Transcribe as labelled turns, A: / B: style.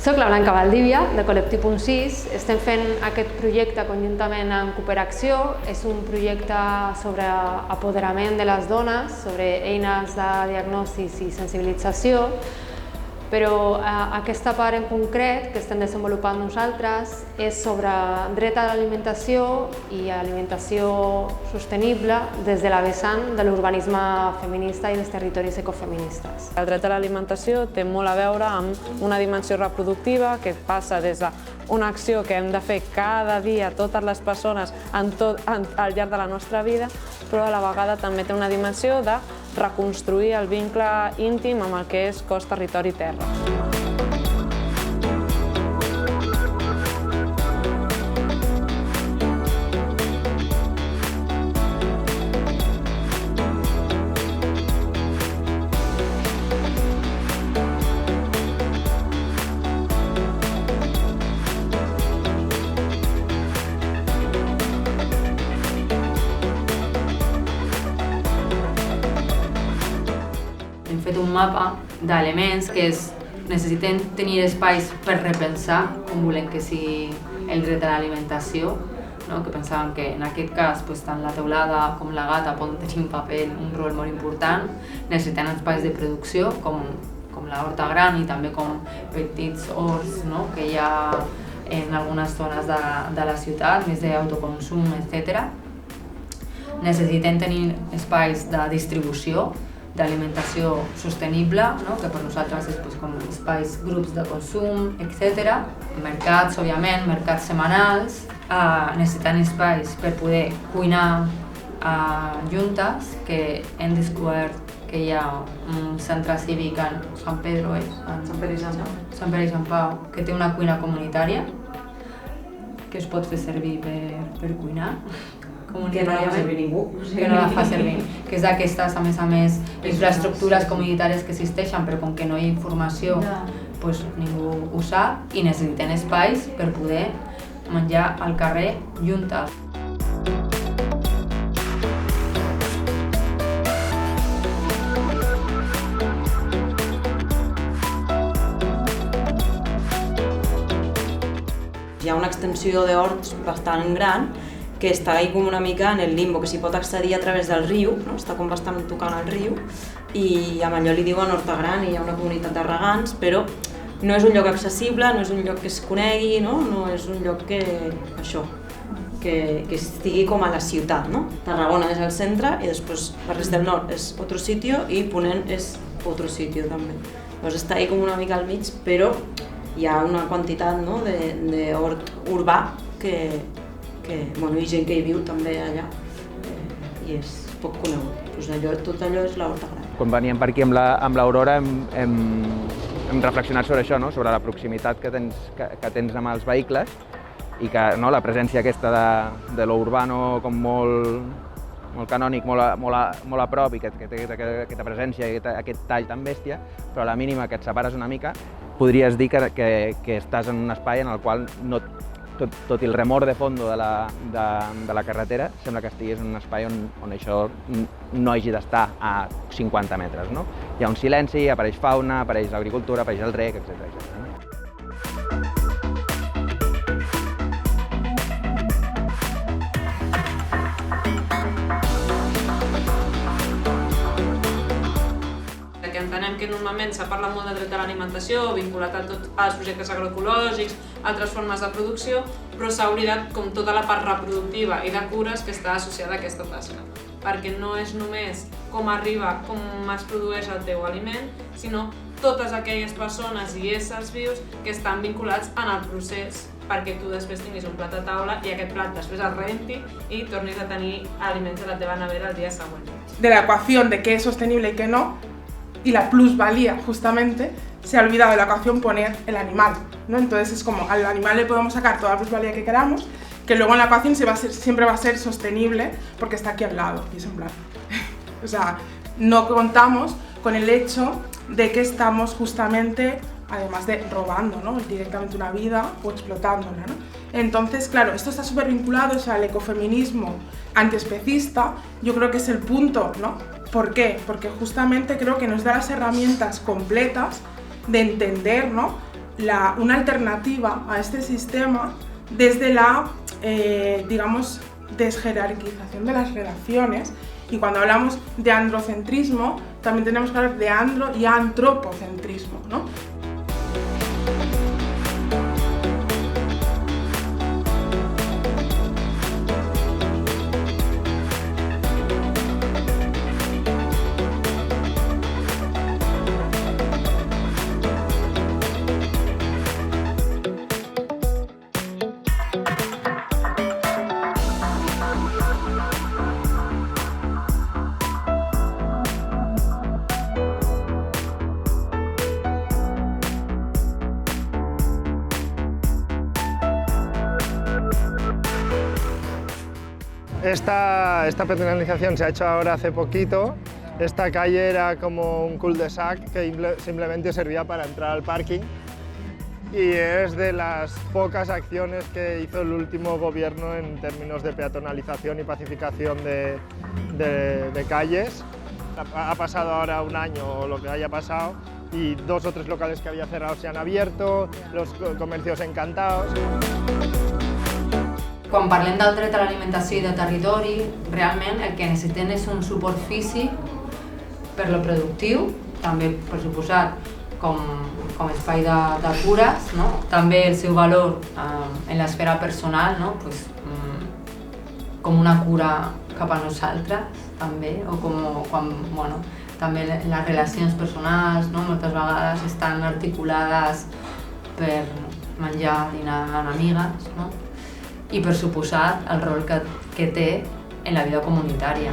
A: Soc la Blanca Valdívia, de Col·lectiu Punt 6. Estem fent aquest projecte conjuntament amb Cooperacció. És un projecte sobre apoderament de les dones, sobre eines de diagnosi i sensibilització, però aquesta part en concret que estem desenvolupant nosaltres és sobre dret a l'alimentació i alimentació sostenible des de la vessant de l'urbanisme feminista i dels territoris ecofeministes.
B: El dret a l'alimentació té molt a veure amb una dimensió reproductiva que passa des d'una acció que hem de fer cada dia totes les persones al llarg de la nostra vida, però a la vegada també té una dimensió de reconstruir el vincle íntim amb el que és cos, territori i terra.
C: Hem fet un mapa d'elements que necessitem tenir espais per repensar com volem que sigui el dret a l'alimentació, que pensàvem que en aquest cas tant la teulada com la gata poden tenir un rol molt important. Necessitem espais de producció com la horta gran i també com petits horts que hi ha en algunes zones de la ciutat, més d'autoconsum, etc. Necessitem tenir espais de distribució d'alimentació sostenible, que per nosaltres és com espais, grups de consum, etc. Mercats, òbviament, mercats setmanals. Necessitem espais per poder cuinar juntes, que hem descobert que hi ha un centre cívic en Sant Pere i Sant Pau, que té una cuina comunitària que es pot fer servir per cuinar.
D: Que no la fa servir ningú.
C: Que no la fa servir. Que és d'aquestes, a més, infraestructures comunitàries que existeixen, però com que no hi ha informació, ningú ho sap i necessiten espais per poder menjar al carrer juntes.
D: Hi ha una extensió d'horts bastant gran que està com una mica en el limbo, que s'hi pot accedir a través del riu, està com bastant tocant el riu, i amb allò li diuen Horta Gran i hi ha una comunitat de regants, però no és un lloc accessible, no és un lloc que es conegui, no és un lloc que estigui com a la ciutat. Tarragona és el centre i després Barris del Nord és otro sitio i Ponent és otro sitio també. Llavors està com una mica al mig, però hi ha una quantitat d'hort urbà que hi ha gent que hi viu també allà i és poc conegut. Tot allò és la Horta Gran.
E: Quan veníem per aquí amb l'Aurora hem reflexionat sobre això, sobre la proximitat que tens amb els vehicles i que la presència aquesta de lo urbano com molt canònic, molt a prop i que té aquesta presència i aquest tall tan bèstia, però a la mínima que et separes una mica podries dir que estàs en un espai en el qual tot i el remor de fondo de la carretera, sembla que estiguis en un espai on això no hagi d'estar a 50 metres. Hi ha un silenci, apareix fauna, apareix l'agricultura, apareix el rec, etc.
B: Entenem que normalment s'ha parlat molt de dret a l'alimentació, vinculat a tots els projectes agroecològics, altres formes de producció, però s'ha oblidat com tota la part reproductiva i de cures que està associada a aquesta tasca. Perquè no és només com arriba, com es produeix el teu aliment, sinó totes aquelles persones i éssers vius que estan vinculats en el procés perquè tu després tinguis un plat a taula i aquest plat després es renti i tornis a tenir aliments a la teva nevera el dia següent.
F: De la ecuación de qué es sostenible y qué no, y la plusvalía, justamente, se ha olvidado de la ecuación poner el animal, Entonces es como al animal le podemos sacar toda la plusvalía que queramos, que luego en la ecuación siempre va a ser sostenible porque está aquí al lado, y es en plan. O sea, no contamos con el hecho de que estamos justamente, además de robando, directamente una vida o explotándola, Entonces, claro, esto está súper vinculado al ecofeminismo antiespecista. Yo creo que es el punto, ¿Por qué? Porque justamente creo que nos da las herramientas completas de entender, una alternativa a este sistema desde la, digamos, desjerarquización de las relaciones. Y cuando hablamos de androcentrismo, también tenemos que hablar de andro y antropocentrismo, ¿no?
G: Esta peatonalización se ha hecho ahora hace poquito. Esta calle era como un cul-de-sac que simplemente servía para entrar al parking y es de las pocas acciones que hizo el último gobierno en términos de peatonalización y pacificación de calles. Ha pasado ahora un año o lo que haya pasado y 2 o 3 locales que había cerrado se han abierto, los comercios encantados.
C: Quan parlem del dret a l'alimentació i de territori, realment el que necessitem és un suport físic per lo productiu, també, per suposat, com espai de cures, no? També el seu valor en l'esfera personal, no? Pues, com una cura cap a nosaltres, també, o quan, bueno, també les relacions personals, no? Moltes vegades estan articulades per menjar, dinar amb amigues, no? I per suposat el rol que té en la vida comunitària.